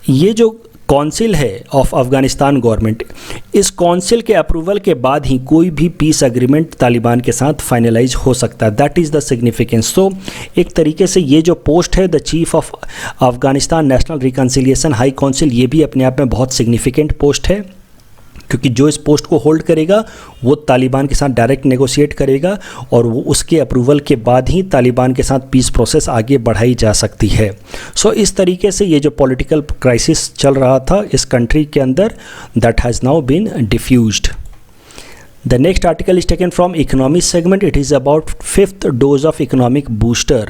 ये जो काउंसिल है ऑफ अफ़गानिस्तान गवर्नमेंट, इस काउंसिल के अप्रूवल के बाद ही कोई भी पीस एग्रीमेंट तालिबान के साथ फाइनलाइज हो सकता है। That is the significance. तो एक तरीके से ये जो पोस्ट है the chief of Afghanistan national reconciliation high council, ये भी अपने आप में बहुत सिग्निफिकेंट पोस्ट है क्योंकि जो इस पोस्ट को होल्ड करेगा वो तालिबान के साथ डायरेक्ट नेगोशिएट करेगा और वो उसके अप्रूवल के बाद ही तालिबान के साथ पीस प्रोसेस आगे बढ़ाई जा सकती है। सो इस तरीके से ये जो पॉलिटिकल क्राइसिस चल रहा था इस कंट्री के अंदर, that has now been defused. The next article is taken from economy segment. It is about 5th dose of economic booster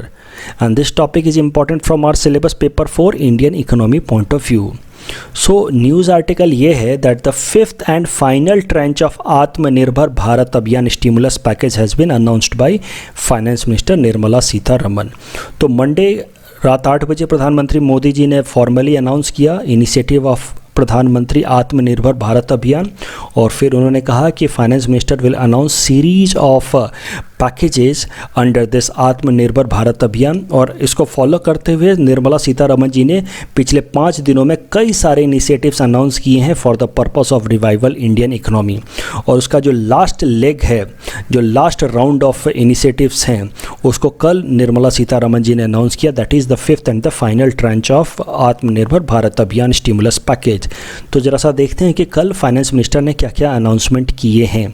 and this topic is important from our syllabus paper for Indian economy point of view. So news article ये है that the 5th and final tranche of Atmanirbhar Bharat Abhiyan stimulus package has been announced by finance minister Nirmala Sitharaman. तो मंडे रात 8 बजे प्रधानमंत्री मोदी जी ने फॉर्मली अनाउंस किया इनिशिएटिव ऑफ प्रधानमंत्री आत्मनिर्भर भारत अभियान और फिर उन्होंने कहा कि finance minister will announce series of packages under this Atmanirbhar Bharat Abhiyan. और इसको फॉलो करते हुए निर्मला सीतारमन जी ने पिछले 5 दिनों में कई सारे इनिशिएटिव्स अनाउंस किए हैं for the purpose of revival Indian economy. और उसका जो लास्ट लेग है, जो लास्ट राउंड ऑफ इनिशिएटिव्स हैं, उसको कल निर्मला सीतारमन जी ने अनाउंस किया, that is the 5th and the final tranche of आत्मनिर्भर भारत अभियान स्टिमुलस पैकेज। तो जरा सा देखते हैं कि कल फाइनेंस मिनिस्टर ने क्या क्या अनाउंसमेंट किए हैं।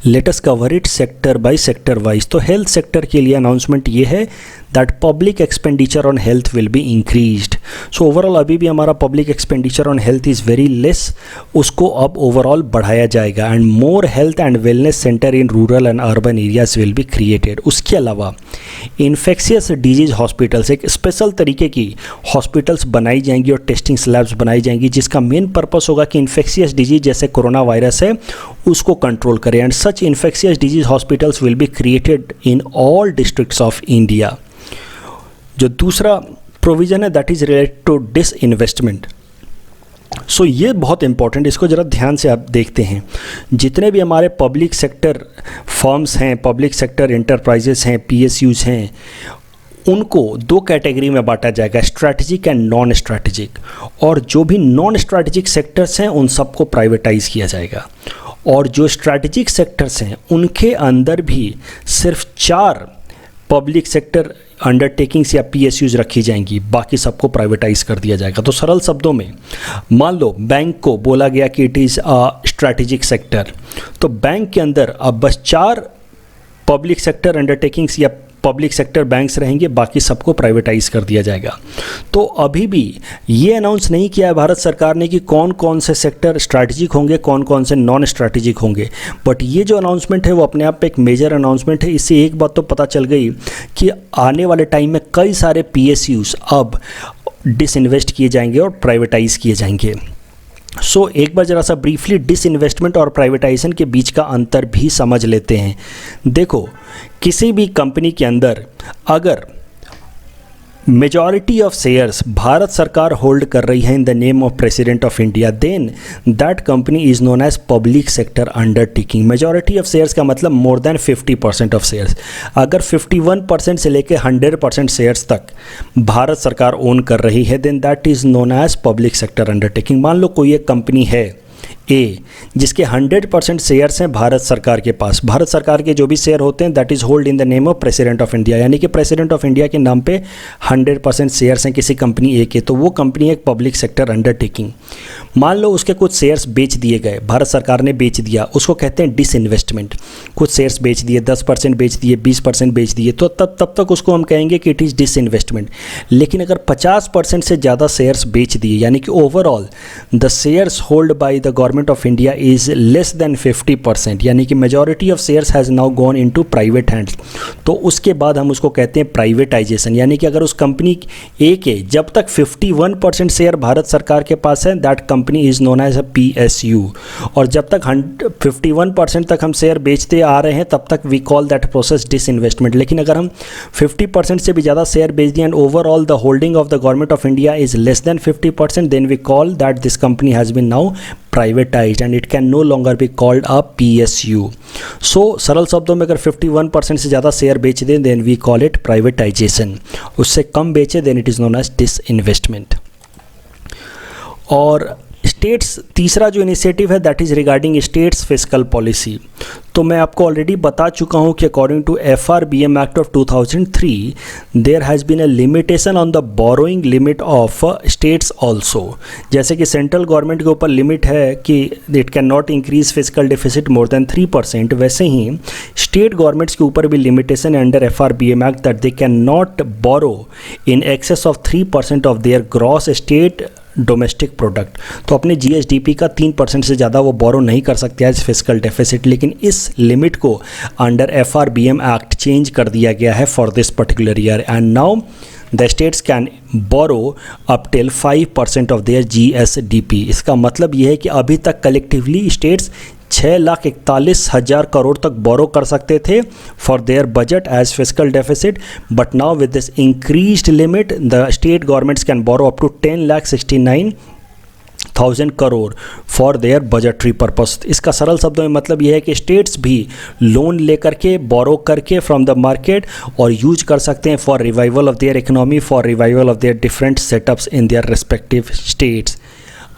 Let us cover it sector by sector wise. तो हेल्थ सेक्टर के लिए अनाउंसमेंट ये है that public expenditure on health will be increased. So overall अभी भी हमारा public expenditure on health is very less, उसको अब ओवरऑल बढ़ाया जाएगा and more health and wellness centre in rural and urban areas will be created. उसके अलावा इन्फेक्शियस डिजीज़ हॉस्पिटल्स, एक स्पेशल तरीके की हॉस्पिटल्स बनाई जाएंगी और टेस्टिंग स्लैब्स बनाई जाएंगी जिसका मेन पर्पस होगा कि इन्फेक्शियस डिजीज़ जैसे कोरोना वायरस है उसको कंट्रोल करें and such infectious disease hospitals will be created in all districts of India. जो दूसरा प्रोविज़न है that is related to disinvestment. So ये बहुत इंपॉर्टेंट, इसको ज़रा ध्यान से आप देखते हैं। जितने भी हमारे पब्लिक सेक्टर फर्म्स हैं, पब्लिक सेक्टर इंटरप्राइजेस हैं, PSUs हैं, उनको 2 कैटेगरी में बांटा जाएगा, स्ट्रैटेजिक एंड नॉन स्ट्रैटेजिक। और जो भी नॉन स्ट्रैटेजिक सेक्टर्स हैं उन सबको प्राइवेटाइज़ किया जाएगा और जो स्ट्रैटेजिक सेक्टर्स हैं उनके अंदर भी सिर्फ 4 पब्लिक सेक्टर अंडरटेकिंग्स या पीएसयूज रखी जाएंगी, बाकी सबको प्राइवेटाइज कर दिया जाएगा। तो सरल शब्दों में मान लो बैंक को बोला गया कि it is a strategic sector, तो बैंक के अंदर अब बस 4 पब्लिक सेक्टर अंडरटेकिंग्स या पब्लिक सेक्टर बैंक्स रहेंगे, बाकी सबको प्राइवेटाइज कर दिया जाएगा। तो अभी भी ये अनाउंस नहीं किया है भारत सरकार ने कि कौन कौन से सेक्टर स्ट्रैटेजिक होंगे, कौन कौन से नॉन स्ट्रैटेजिक होंगे, बट ये जो अनाउंसमेंट है वो अपने आप में एक मेजर अनाउंसमेंट है। इससे एक बात तो पता चल गई कि आने वाले टाइम में कई सारे पीएसयूज अब डिसइन्वेस्ट किए जाएंगे और प्राइवेटाइज किए जाएंगे। सो एक बार ज़रा सा ब्रीफली डिसइन्वेस्टमेंट और प्राइवेटाइजेशन के बीच का अंतर भी समझ लेते हैं। देखो, किसी भी कंपनी के अंदर अगर मेजॉरिटी ऑफ शेयर्स भारत सरकार होल्ड कर रही है in the name of president of India, then that company is known as public sector undertaking. Majority of shares का मतलब मोर देन 50% ऑफ शेयर्स। अगर 51% से लेकर 100% शेयर्स तक भारत सरकार ओन कर रही है, then that is known as public sector undertaking. मान लो कोई एक कंपनी है ए जिसके 100% शेयर्स हैं भारत सरकार के पास, भारत सरकार के जो भी शेयर होते हैं that is hold in the name of president of India, यानी कि प्रेसिडेंट ऑफ इंडिया के नाम पे 100% शेयर्स हैं किसी कंपनी ए के, तो वो कंपनी एक पब्लिक सेक्टर अंडरटेकिंग। मान लो उसके कुछ शेयर्स बेच दिए गए, भारत सरकार ने बेच दिया, उसको कहते हैं डिसइन्वेस्टमेंट। कुछ शेयर्स बेच दिए, 10% बेच दिए, 20% बेच दिए, तो तब तक उसको हम कहेंगे कि इट इज़ डिसइन्वेस्टमेंट। लेकिन अगर 50% से ज़्यादा शेयर्स बेच दिए, यानी कि overall the shares hold by the government of India is less than 50%, यानी कि majority of shares has now gone into private hands, तो उसके बाद हम उसको कहते हैं प्राइवेटाइजेशन। यानी कि अगर उस कंपनी ए के जब तक 51% शेयर भारत सरकार के पास है, that company is known as a PSU, और जब तक 51% तक हम शेयर बेचते आ रहे हैं तब तक we call that process disinvestment. लेकिन अगर हम 50% से भी ज़्यादा शेयर बेच दिए and overall the holding of the government of India is less than 50%, then we call that this company has been now privatised and it can no longer be called a PSU. So सरल शब्दों में अगर 51% से ज़्यादा शेयर बेच दें then we call it privatisation, उससे कम बेचे then it is known as disinvestment. और स्टेट्स तीसरा जो इनिशिएटिव है that is regarding states fiscal policy. तो मैं आपको ऑलरेडी बता चुका हूँ कि according to FRBM act of 2003 there has been a limitation on the borrowing limit of states also. जैसे कि सेंट्रल गवर्नमेंट के ऊपर लिमिट है कि it can not increase physical deficit more than 3%, वैसे ही स्टेट गवर्नमेंट्स के ऊपर भी लिमिटेशन है under FRBM act that they can not borrow in excess of 3% of their gross state domestic product. तो अपने GSDP का 3% से ज़्यादा वो बोरो नहीं कर सकते एज फिजिकल डेफिसिट, लेकिन इस लिमिट को अंडर FRBM एक्ट चेंज कर दिया गया है for this particular year and now the states can borrow up till 5% of their GSDP। इसका मतलब ये है कि अभी तक कलेक्टिवली स्टेट्स 6,41,000 करोड़ तक बोरो कर सकते थे for their budget as physical deficit, but now with this increased limit the state governments can borrow up to 10,69,000 crore for their budgetary purpose. इसका सरल शब्दों में मतलब यह है कि स्टेट्स भी लोन लेकर के बोरो करके फ्रॉम द मार्केट और यूज कर सकते हैं for revival of their economy, for revival of their different setups in their respective states.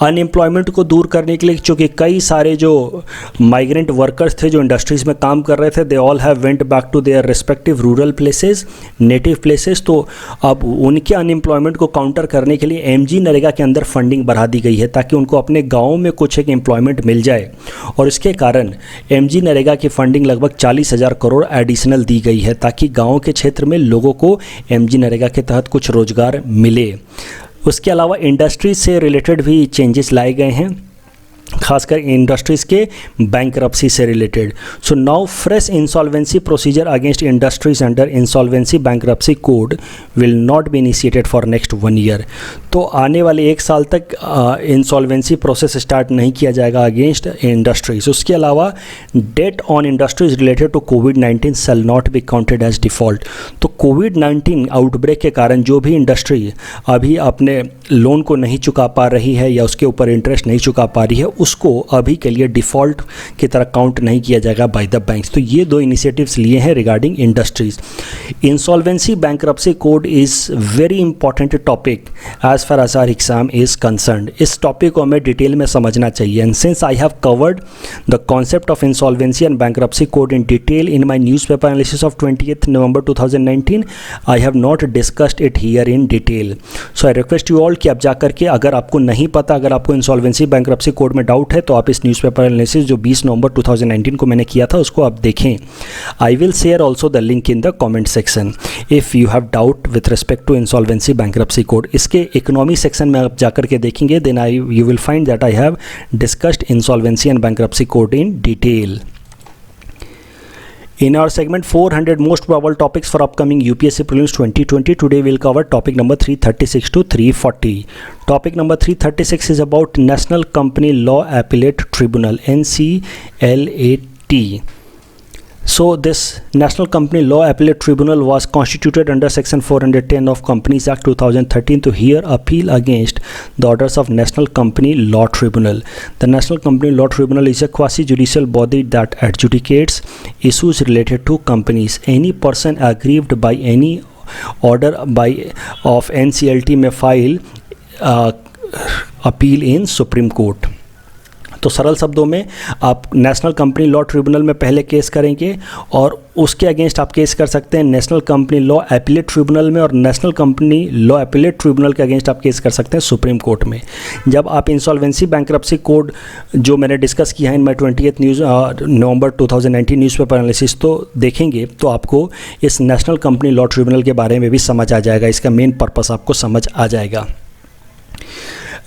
Unemployment को दूर करने के लिए, चूँकि कई सारे जो माइग्रेंट वर्कर्स थे जो इंडस्ट्रीज़ में काम कर रहे थे, they all have went back to their respective rural places, native places, तो अब उनके अनएम्प्लॉयमेंट को काउंटर करने के लिए MG नरेगा के अंदर फंडिंग बढ़ा दी गई है ताकि उनको अपने गाँव में कुछ एक एम्प्लॉयमेंट मिल जाए, और इसके कारण MG नरेगा की फंडिंग लगभग 40,000 करोड़ एडिशनल दी गई है ताकि गाँव के क्षेत्र में लोगों को MG नरेगा के तहत कुछ रोजगार मिले। उसके अलावा इंडस्ट्रीज से रिलेटेड भी चेंजेस लाए गए हैं, खासकर इंडस्ट्रीज़ के बैंकरप्सी से related. So now fresh insolvency procedure against industries under insolvency bankruptcy code will not be initiated for next 1 year. तो आने वाले 1 साल तक इंसॉल्वेंसी प्रोसेस स्टार्ट नहीं किया जाएगा अगेंस्ट इंडस्ट्रीज। उसके अलावा debt on industries related to कोविड-19 shall not be counted as default. तो कोविड-19 आउटब्रेक के कारण जो भी इंडस्ट्री अभी अपने लोन को नहीं चुका पा रही है या उसके ऊपर इंटरेस्ट नहीं चुका पा रही है, उसको अभी के लिए डिफ़ॉल्ट की तरह काउंट नहीं किया जाएगा बाय द बैंक्स। तो ये दो इनिशिएटिव्स लिए हैं regarding industries. Insolvency bankruptcy code is very important topic as far as our exam is concerned. इस टॉपिक को हमें डिटेल में समझना चाहिए। And since I have covered the concept of insolvency and bankruptcy code in detail in my newspaper analysis of 28 November 2019, I have not discussed it here in detail. So I request you all कि आप जाकर के, अगर आपको नहीं पता, अगर आपको इंसॉल्वेंसी बैंक्रप्सी कोड में डाउट है, तो आप इस न्यूज़पेपर एनालिसिस जो 20 नवंबर 2019 को मैंने किया था उसको आप देखें। I will share also the link in the comment section if you have doubt with respect to insolvency bankruptcy code. इसके इकोनॉमी सेक्शन में आप जाकर के देखेंगे, then you will find that I have discussed insolvency and bankruptcy code in detail. In our segment 400 most probable topics for upcoming UPSC Prelims 2020, today we'll cover topic number 336 to 340. Topic number 336 is about National Company Law Appellate Tribunal, NCLAT. So this National Company Law Appellate Tribunal was constituted under Section 410 of Companies Act 2013 to hear appeal against the orders of National Company Law Tribunal. The National Company Law Tribunal is a quasi-judicial body that adjudicates issues related to companies. Any person aggrieved by any order of NCLT may file appeal in Supreme Court. तो सरल शब्दों में आप नेशनल कंपनी लॉ ट्रिब्यूनल में पहले केस करेंगे और उसके अगेंस्ट आप केस कर सकते हैं national company law appellate tribunal में, और national company law appellate tribunal के अगेंस्ट आप केस कर सकते हैं सुप्रीम कोर्ट में। जब आप इंसॉल्वेंसी बैंक्रप्सी कोड जो मैंने डिस्कस किया है इन माई 28 नवंबर 2019 न्यूज़पेपर एनालिसिस तो देखेंगे, तो आपको इस नेशनल कंपनी लॉ ट्रिब्यूनल के बारे में भी समझ आ जाएगा, इसका मेन पर्पस आपको समझ आ जाएगा।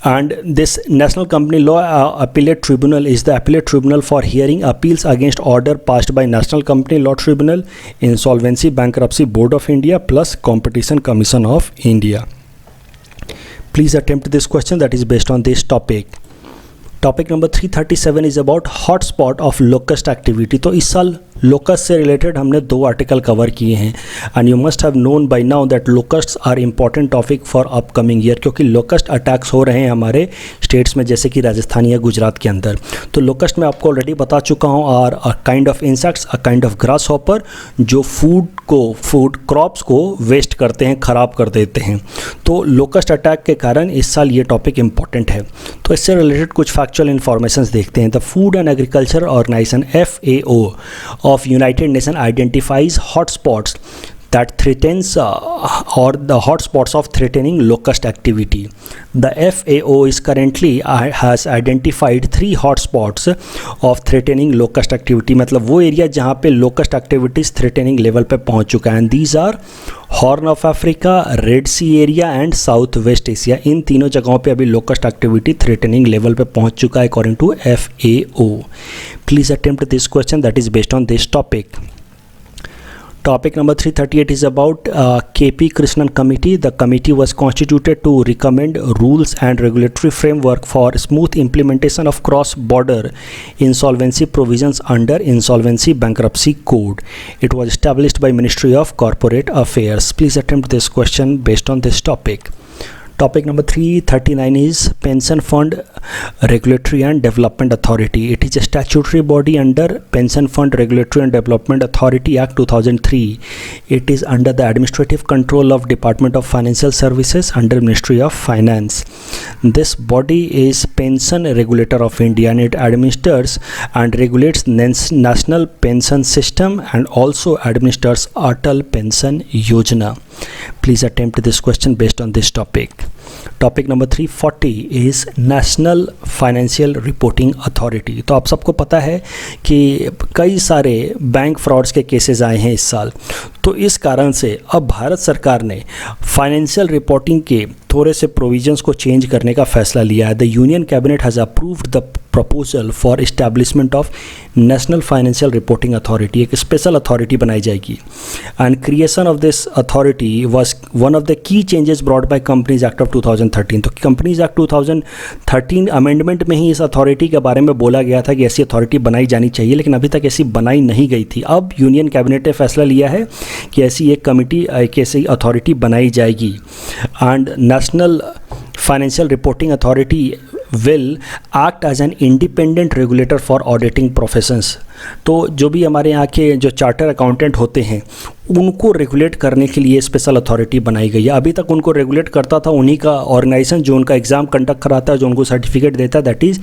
And this National Company Law Appellate Tribunal is the appellate tribunal for hearing appeals against order passed by National Company Law Tribunal, Insolvency Bankruptcy Board of India plus Competition Commission of India. Please attempt this question that is based on this topic. Topic number 337 is about hotspot of locust activity. तो इस साल लोकस्ट से रिलेटेड हमने 2 आर्टिकल कवर किए हैं and you must have known by now that locusts are important topic for upcoming year, क्योंकि लोकस्ट अटैक्स हो रहे हैं हमारे स्टेट्स में जैसे कि राजस्थान या गुजरात के अंदर। तो लोकस्ट मैं आपको ऑलरेडी बता चुका हूँ, are a kind of insects, a kind of grasshopper जो फूड क्रॉप्स को वेस्ट करते हैं, ख़राब कर देते हैं। तो लोकस्ट अटैक के कारण इस साल ये टॉपिक इम्पॉर्टेंट है। तो इससे रिलेटेड कुछ फैक्चुअल इन्फॉर्मेशन देखते हैं। The food and agriculture organisation FAO of United Nations identifies hotspots that threatens or the hotspots of threatening locust activity. The FAO is currently has identified 3 hotspots of threatening locust activity, मतलब वो एरिया जहाँ पे locust activities threatening level पे पहुँच चुका है। And these are Horn of Africa, Red Sea area and South West Asia। इन तीनों जगहों पे अभी locust activity threatening level पे पहुँच चुका है according to FAO. Please attempt this question that is based on this topic. Topic number 338 is about KP Krishnan Committee. The committee was constituted to recommend rules and regulatory framework for smooth implementation of cross-border insolvency provisions under Insolvency Bankruptcy Code. It was established by Ministry of Corporate Affairs. Please attempt this question based on this topic. Topic number 339 is Pension Fund Regulatory and Development Authority. It is a statutory body under Pension Fund Regulatory and Development Authority Act 2003. It is under the administrative control of Department of Financial Services under Ministry of Finance. This body is pension regulator of India and it administers and regulates national pension system and also administers Atal Pension Yojana. Please attempt this question based on this topic. Topic number 340 is National Financial Reporting Authority. तो आप सबको पता है कि कई सारे बैंक फ्रॉड्स के केसेस आए हैं इस साल, तो इस कारण से अब भारत सरकार ने फाइनेंशियल रिपोर्टिंग के थोड़े से प्रोविजंस को चेंज करने का फैसला लिया है। The union cabinet has approved the proposal for establishment of national financial reporting authority. एक स्पेशल अथॉरिटी बनाई जाएगी and creation of this authority was one of the key changes brought by companies act of 2013। तो कंपनीज एक्ट 2013 अमेंडमेंट में ही इस अथॉरिटी के बारे में बोला गया था कि ऐसी अथॉरिटी बनाई जानी चाहिए, लेकिन अभी तक ऐसी बनाई नहीं गई थी। अब यूनियन कैबिनेट ने फैसला लिया है कि ऐसी एक कमिटी, एक ऐसी अथॉरिटी बनाई जाएगी and national financial reporting authority will act as an independent regulator for auditing professions. तो जो भी हमारे यहाँ के जो चार्टर अकाउंटेंट होते हैं उनको रेगुलेट करने के लिए स्पेशल अथॉरिटी बनाई गई है. अभी तक उनको रेगुलेट करता था उन्हीं का ऑर्गेनाइजेशन जो उनका एग्ज़ाम कंडक्ट कराता है, जो उनको सर्टिफिकेट देता है, that is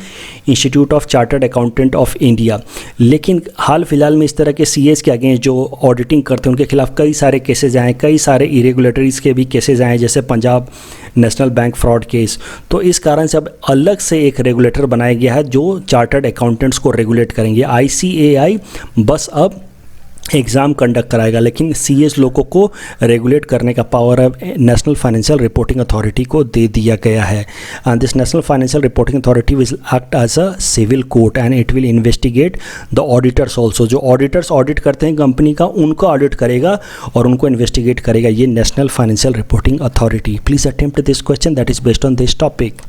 institute of chartered accountant of India. लेकिन हाल फिलहाल में इस तरह के सीएस के अगेंस्ट जो ऑडिटिंग करते हैं उनके खिलाफ कई सारे केसेज आए, कई सारे इरेगुलेटरीज़ के भी केसेज आए, जैसे Punjab national bank fraud case. तो इस कारण से अब अलग से एक रेगुलेटर बनाया गया है जो चार्टर्ड अकाउंटेंट्स को रेगुलेट करेंगे. ICAI बस अब एग्ज़ाम कंडक्ट कराएगा, लेकिन सीएस लोगों को रेगुलेट करने का पावर अब नेशनल फाइनेंशियल रिपोर्टिंग अथॉरिटी को दे दिया गया है. And this national financial reporting authority will act as a civil court and it will investigate the auditors also. जो ऑडिटर्स ऑडिट करते हैं कंपनी का उनको ऑडिट करेगा और उनको इन्वेस्टिगेट करेगा ये national financial reporting authority. Please attempt this question that is based on this topic.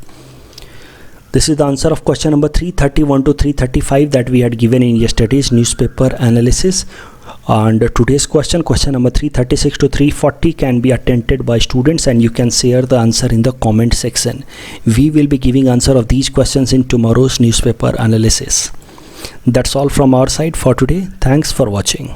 This is the answer of question number 331 to 335 that we had given in yesterday's newspaper analysis. And today's question number 336 to 340 can be attempted by students, and you can share the answer in the comment section. We will be giving answer of these questions in tomorrow's newspaper analysis. That's all from our side for today. Thanks for watching.